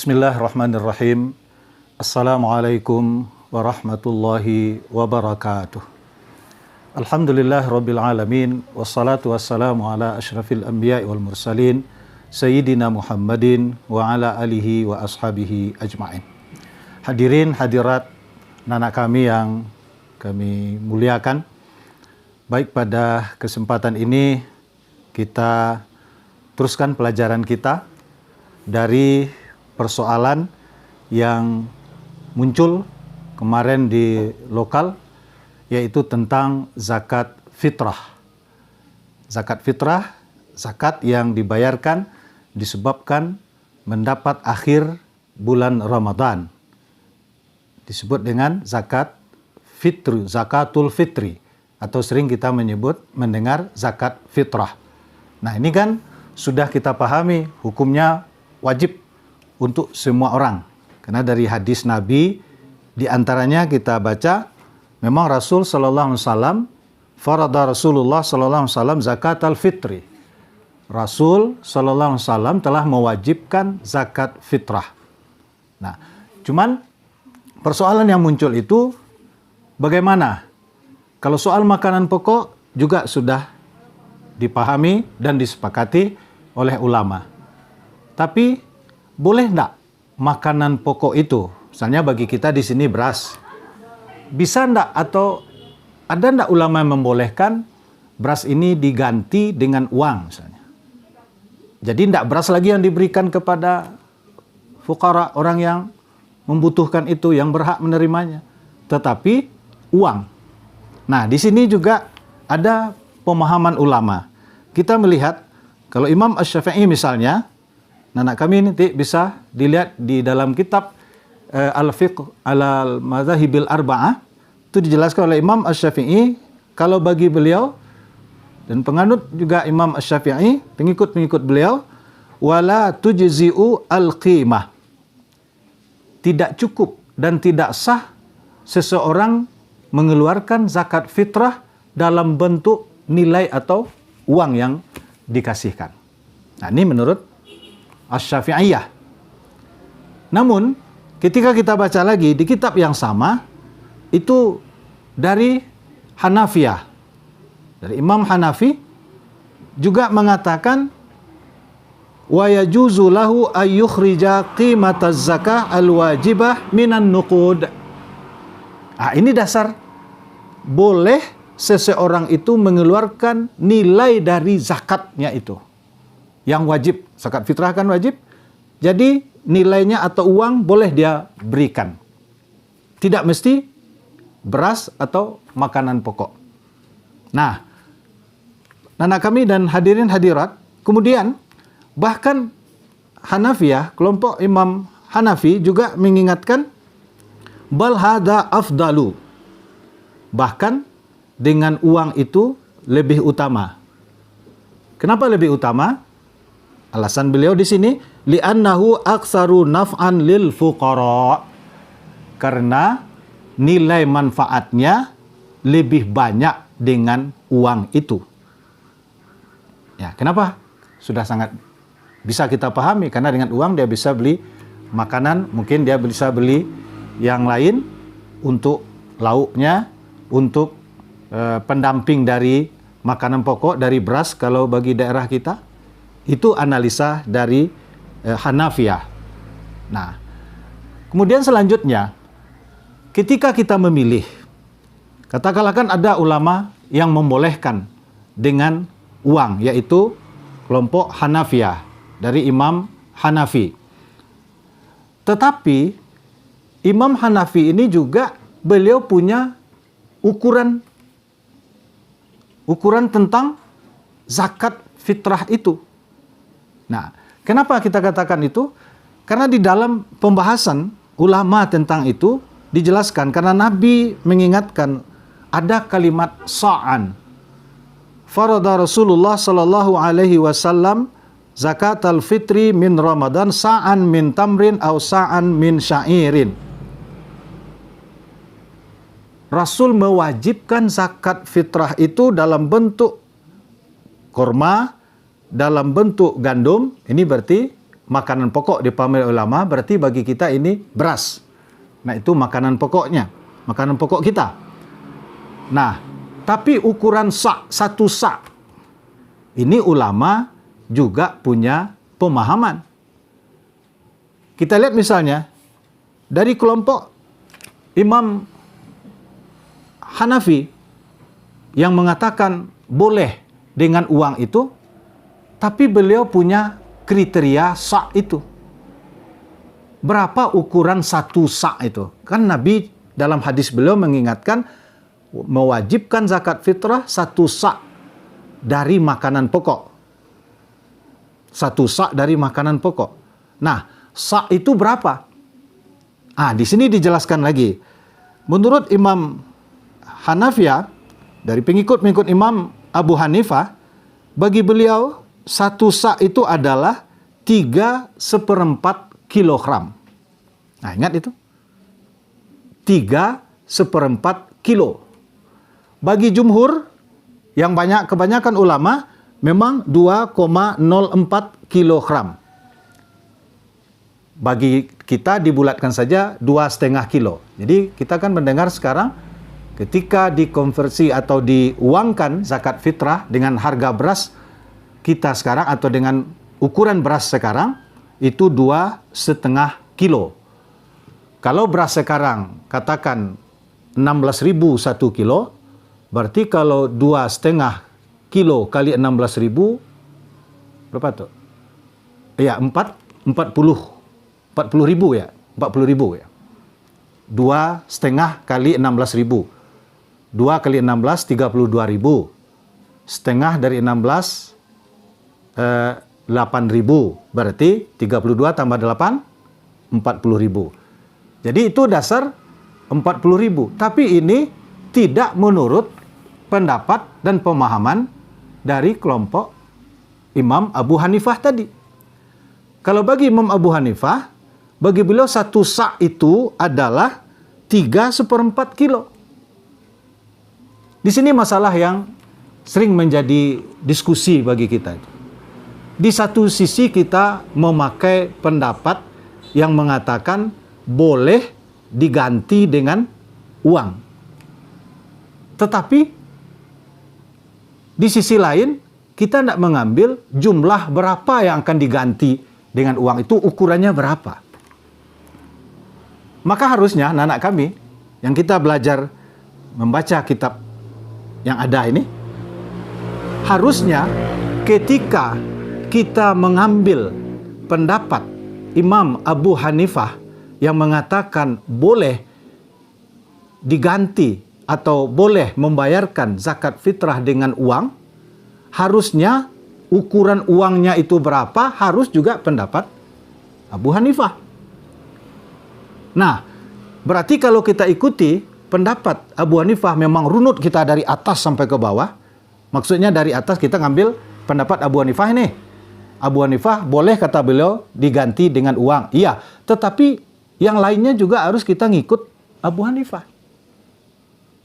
Bismillahirrahmanirrahim. Assalamualaikum warahmatullahi wabarakatuh. Alhamdulillah rabbil alamin. Wassalatu wassalamu ala ashrafil anbiya'i wal mursalin Sayyidina Muhammadin wa ala alihi wa ashabihi ajma'in. Hadirin hadirat anak kami yang kami muliakan, baik pada kesempatan ini kita teruskan pelajaran kita dari persoalan yang muncul kemarin di lokal, yaitu tentang zakat fitrah. Zakat fitrah, zakat yang dibayarkan disebabkan mendapat akhir bulan Ramadan. Disebut dengan zakat fitri, zakatul fitri, atau sering kita mendengar zakat fitrah. Nah, ini kan sudah kita pahami hukumnya wajib untuk semua orang. Karena dari hadis Nabi, di antaranya kita baca, memang Rasul sallallahu alaihi wasallam, farada Rasulullah sallallahu alaihi wasallam zakat al-fitri. Rasul sallallahu alaihi wasallam telah mewajibkan zakat fitrah. Nah, cuman persoalan yang muncul itu bagaimana? Kalau soal makanan pokok juga sudah dipahami dan disepakati oleh ulama. Tapi boleh enggak makanan pokok itu, misalnya bagi kita di sini beras, bisa enggak atau ada enggak ulama yang membolehkan beras ini diganti dengan uang misalnya? Jadi enggak beras lagi yang diberikan kepada fuqara, orang yang membutuhkan itu, yang berhak menerimanya, tetapi uang. Nah, di sini juga ada pemahaman ulama. Kita melihat kalau Imam Asy-Syafi'i misalnya, anak kami nanti bisa dilihat di dalam kitab Al-Fiqh al-Madzahibil Arba'ah, itu dijelaskan oleh Imam Asy-Syafi'i, kalau bagi beliau dan penganut juga Imam Asy-Syafi'i, pengikut-pengikut beliau, wala tujzi'u al-qimah. Tidak cukup dan tidak sah seseorang mengeluarkan zakat fitrah dalam bentuk nilai atau uang yang dikasihkan. Nah, ini menurut Asy-Syafi'iyah. Namun, ketika kita baca lagi di kitab yang sama, itu dari Hanafiyah. Dari Imam Hanafi juga mengatakan, wa yajuzu lahu ayyukhrija qimataz zakah al-wajibah minan nuqud. Ah, ini dasar boleh seseorang itu mengeluarkan nilai dari zakatnya itu. Yang wajib, zakat fitrah kan wajib, jadi nilainya atau uang boleh dia berikan. Tidak mesti beras atau makanan pokok. Nah, anak kami dan hadirin hadirat, kemudian bahkan Hanafiyah, kelompok Imam Hanafi juga mengingatkan, bal hada afdalu. Bahkan dengan uang itu lebih utama. Kenapa lebih utama? Alasan beliau di sini, li'annahu aktsaru naf'an lil fuqara. Karena nilai manfaatnya lebih banyak dengan uang itu. Ya, kenapa? Sudah sangat bisa kita pahami, karena dengan uang dia bisa beli makanan, mungkin dia bisa beli yang lain untuk lauknya, untuk pendamping dari makanan pokok, dari beras kalau bagi daerah kita. Itu analisa dari Hanafiyah. Nah, kemudian selanjutnya, ketika kita memilih, katakanlah kan ada ulama yang membolehkan dengan uang, yaitu kelompok Hanafiyah, dari Imam Hanafi. Tetapi, Imam Hanafi ini juga beliau punya ukuran tentang zakat fitrah itu. Nah, Kenapa kita katakan itu? Karena di dalam pembahasan ulama tentang itu dijelaskan, karena Nabi mengingatkan ada kalimat sa'an. Farada Rasulullah sallallahu alaihi wasallam zakat al-fitri min Ramadan sa'an min tamrin au sa'an min sya'irin. Rasul mewajibkan zakat fitrah itu dalam bentuk korma, dalam bentuk gandum. Ini berarti makanan pokok dipahami ulama, berarti bagi kita ini beras. Nah, itu makanan pokoknya, makanan pokok kita. Nah, tapi ukuran sa', satu sa', ini ulama juga punya pemahaman. Kita lihat misalnya dari kelompok Imam Hanafi yang mengatakan boleh dengan uang itu, tapi beliau punya kriteria sa' itu. Berapa ukuran satu sa' itu? Kan Nabi dalam hadis beliau mengingatkan mewajibkan zakat fitrah satu sa' dari makanan pokok. Satu sa' dari makanan pokok. Nah, sa' itu berapa? Di sini dijelaskan lagi. Menurut Imam Hanafiyah, dari pengikut-pengikut Imam Abu Hanifah, bagi beliau satu sa' itu adalah 3/4 kilogram. Nah, ingat itu. 3/4 kilo. Bagi jumhur, yang kebanyakan ulama, memang 2,04 kilogram. Bagi kita dibulatkan saja 2,5 kilo. Jadi kita kan mendengar sekarang ketika dikonversi atau diuangkan zakat fitrah dengan harga beras kita sekarang atau dengan ukuran beras sekarang itu 2,5 kilo. Kalau beras sekarang katakan 16.000 1 kilo, berarti kalau 2,5 kilo kali 16.000 berapa tuh? Ya, 40.000 ya. 40.000 ya. 2,5 kali 16.000. 2 kali 16, 32.000. Setengah dari 16, 8.000. Berarti 32 tambah 8, 40.000. Jadi itu dasar 40.000. Tapi ini tidak menurut pendapat dan pemahaman dari kelompok Imam Abu Hanifah tadi. Kalau bagi Imam Abu Hanifah, bagi beliau satu sa' itu adalah 3/4 kilo. Di sini masalah yang sering menjadi diskusi bagi kita. Di satu sisi kita memakai pendapat yang mengatakan boleh diganti dengan uang. Tetapi di sisi lain kita tidak mengambil jumlah berapa yang akan diganti dengan uang itu, ukurannya berapa. Maka harusnya anak-anak kami yang kita belajar membaca kitab yang ada ini, harusnya ketika kita mengambil pendapat Imam Abu Hanifah yang mengatakan boleh diganti atau boleh membayarkan zakat fitrah dengan uang, harusnya ukuran uangnya itu berapa harus juga pendapat Abu Hanifah. Nah, berarti kalau kita ikuti pendapat Abu Hanifah memang runut kita dari atas sampai ke bawah. Maksudnya dari atas kita ngambil pendapat Abu Hanifah ini. Abu Hanifah boleh kata beliau diganti dengan uang. Iya, tetapi yang lainnya juga harus kita ngikut Abu Hanifah.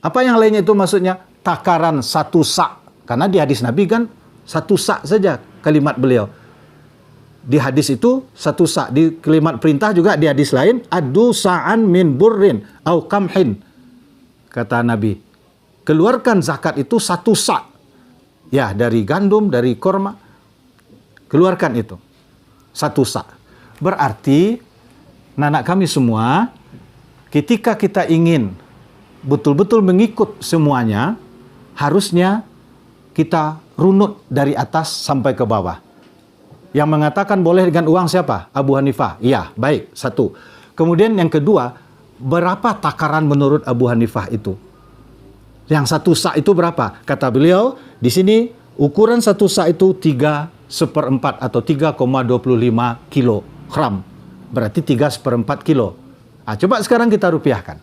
Apa yang lainnya itu maksudnya? Takaran satu sa'. Karena di hadis Nabi kan satu sa' saja kalimat beliau. Di hadis itu satu sa'. Di kalimat perintah juga di hadis lain, adu sa'an min burrin au kamhin. Kata Nabi, keluarkan zakat itu satu sa'. Ya, dari gandum, dari korma. Keluarkan itu. Satu sa'. Berarti, anak kami semua, ketika kita ingin betul-betul mengikut semuanya, harusnya kita runut dari atas sampai ke bawah. Yang mengatakan boleh dengan uang siapa? Abu Hanifah. Iya, baik. Satu. Kemudian yang kedua, berapa takaran menurut Abu Hanifah itu? Yang satu sa' itu berapa? Kata beliau, di sini ukuran satu sa' itu seperempat atau 3,25 kilogram. Berarti 3/4 kilo. Nah, coba sekarang kita rupiahkan.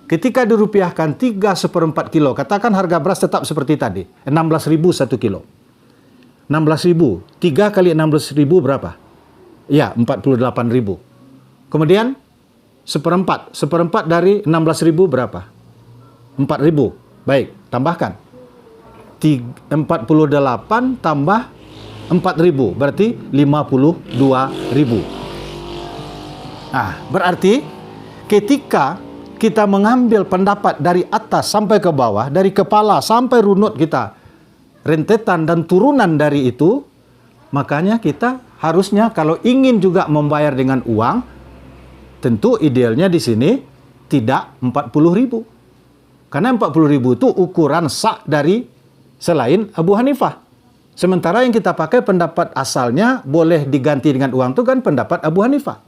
Ketika dirupiahkan 3/4 kilo, katakan harga beras tetap seperti tadi, 16.000 1 kilo. 16.000, 3 kali 16.000 berapa? Ya, 48.000. Kemudian, seperempat dari 16.000 berapa? 4.000. Baik, tambahkan. 48 tambah 4.000, berarti 52.000. Nah, berarti ketika kita mengambil pendapat dari atas sampai ke bawah, dari kepala sampai runut kita, rentetan dan turunan dari itu, makanya kita harusnya kalau ingin juga membayar dengan uang, tentu idealnya di sini tidak 40.000. Karena 40.000 itu ukuran sak dari selain Abu Hanifah. Sementara yang kita pakai pendapat asalnya boleh diganti dengan uang itu kan pendapat Abu Hanifah.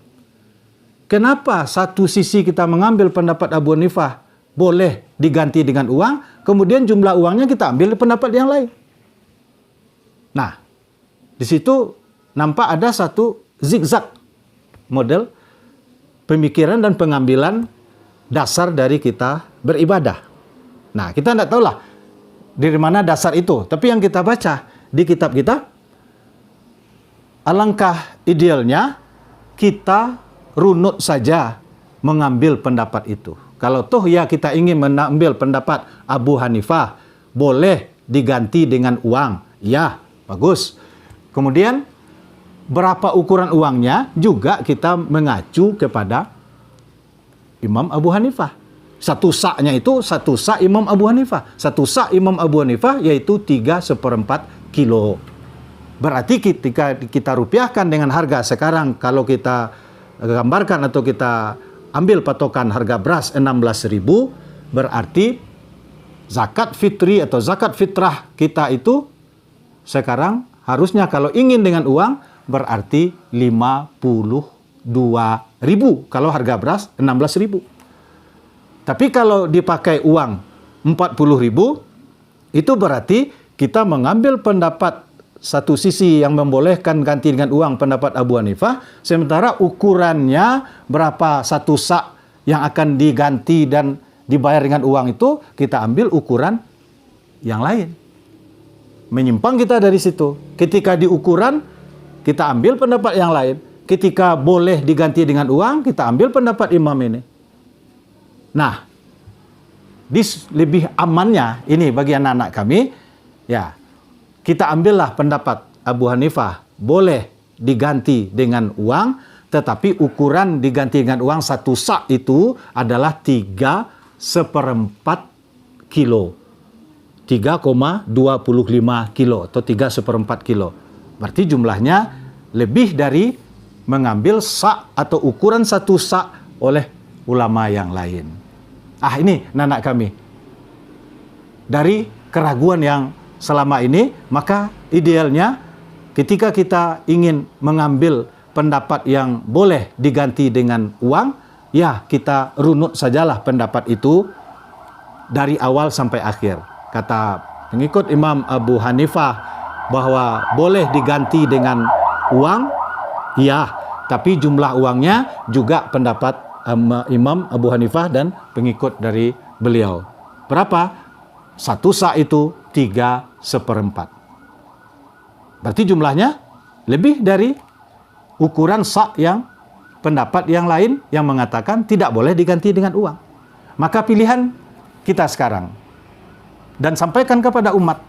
Kenapa satu sisi kita mengambil pendapat Abu Hanifah boleh diganti dengan uang, kemudian jumlah uangnya kita ambil pendapat yang lain? Nah, di situ nampak ada satu zigzag model pemikiran dan pengambilan dasar dari kita beribadah. Nah, kita tidak tahulah dari mana dasar itu. Tapi yang kita baca di kitab kita, alangkah idealnya kita runut saja mengambil pendapat itu. Kalau toh ya kita ingin mengambil pendapat Abu Hanifah, boleh diganti dengan uang. Ya, bagus. Kemudian, berapa ukuran uangnya juga kita mengacu kepada Imam Abu Hanifah. Satu saknya itu satu sak Imam Abu Hanifah. Satu sak Imam Abu Hanifah yaitu 3/4 kilo. Berarti ketika kita rupiahkan dengan harga sekarang, kalau kita gambarkan atau kita ambil patokan harga beras 16.000, berarti zakat fitri atau zakat fitrah kita itu sekarang harusnya kalau ingin dengan uang berarti 52.000 kalau harga beras 16.000. Tapi kalau dipakai uang 40.000, itu berarti kita mengambil pendapat satu sisi yang membolehkan ganti dengan uang pendapat Abu Hanifah, sementara ukurannya berapa satu sak yang akan diganti dan dibayar dengan uang itu, kita ambil ukuran yang lain. Menyimpang kita dari situ. Ketika di ukuran, kita ambil pendapat yang lain. Ketika boleh diganti dengan uang, kita ambil pendapat imam ini. Nah, lebih amannya ini bagi anak-anak kami, ya, kita ambillah pendapat Abu Hanifah boleh diganti dengan uang, tetapi ukuran diganti dengan uang satu sak itu adalah 3/4 kilo. 3,25 kilo atau 3/4 kilo. Berarti jumlahnya lebih dari mengambil sak atau ukuran satu sak oleh ulama yang lain. Ini anak kami. Dari keraguan yang selama ini, maka idealnya ketika kita ingin mengambil pendapat yang boleh diganti dengan uang, ya kita runut sajalah pendapat itu dari awal sampai akhir. Kata pengikut Imam Abu Hanifah bahwa boleh diganti dengan uang, ya, tapi jumlah uangnya juga pendapat Imam Abu Hanifah dan pengikut dari beliau. Berapa? Satu sak itu 3/4. Berarti jumlahnya lebih dari ukuran sak yang pendapat yang lain yang mengatakan tidak boleh diganti dengan uang. Maka pilihan kita sekarang, dan sampaikan kepada umat,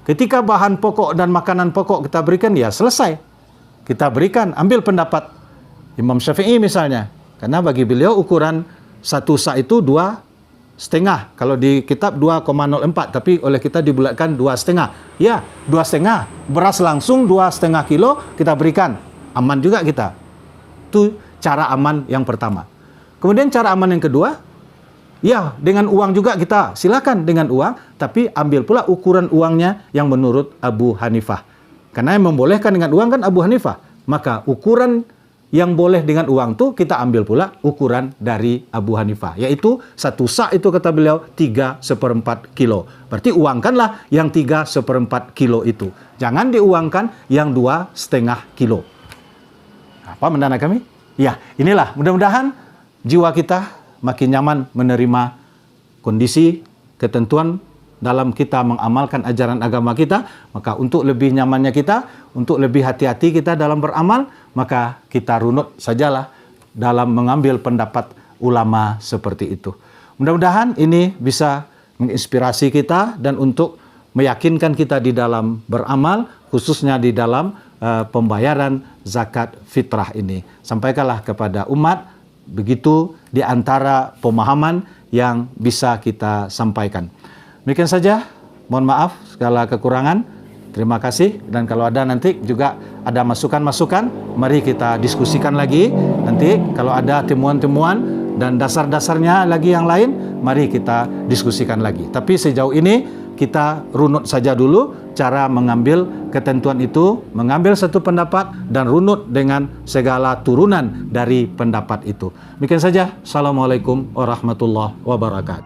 ketika bahan pokok dan makanan pokok kita berikan, ya selesai. Kita berikan, ambil pendapat Imam Syafi'i misalnya. Karena bagi beliau ukuran satu sak itu 2,5. Kalau di kitab 2,04, tapi oleh kita dibulatkan 2,5. Ya, 2,5. Beras langsung 2,5 kilo kita berikan. Aman juga kita. Itu cara aman yang pertama. Kemudian cara aman yang kedua, ya dengan uang juga kita silakan dengan uang, tapi ambil pula ukuran uangnya yang menurut Abu Hanifah. Karena yang membolehkan dengan uang kan Abu Hanifah. Maka ukuran yang boleh dengan uang tuh kita ambil pula ukuran dari Abu Hanifah, yaitu 1 sa' itu kata beliau 3/4 kilo. Berarti uangkanlah yang 3/4 kilo itu. Jangan diuangkan yang 2,5 kilo. Apa mendengar kami? Ya, inilah mudah-mudahan jiwa kita makin nyaman menerima kondisi, ketentuan dalam kita mengamalkan ajaran agama kita. Maka untuk lebih nyamannya kita, untuk lebih hati-hati kita dalam beramal, maka kita runut sajalah dalam mengambil pendapat ulama seperti itu. Mudah-mudahan ini bisa menginspirasi kita dan untuk meyakinkan kita di dalam beramal, khususnya di dalam pembayaran zakat fitrah ini. Sampaikanlah kepada umat, begitu di antara pemahaman yang bisa kita sampaikan. Demikian saja, mohon maaf segala kekurangan. Terima kasih, dan kalau ada nanti juga ada masukan-masukan, mari kita diskusikan lagi. Nanti kalau ada temuan-temuan dan dasar-dasarnya lagi yang lain, mari kita diskusikan lagi. Tapi sejauh ini kita runut saja dulu cara mengambil ketentuan itu, mengambil satu pendapat dan runut dengan segala turunan dari pendapat itu. Demikian saja. Assalamualaikum warahmatullahi wabarakatuh.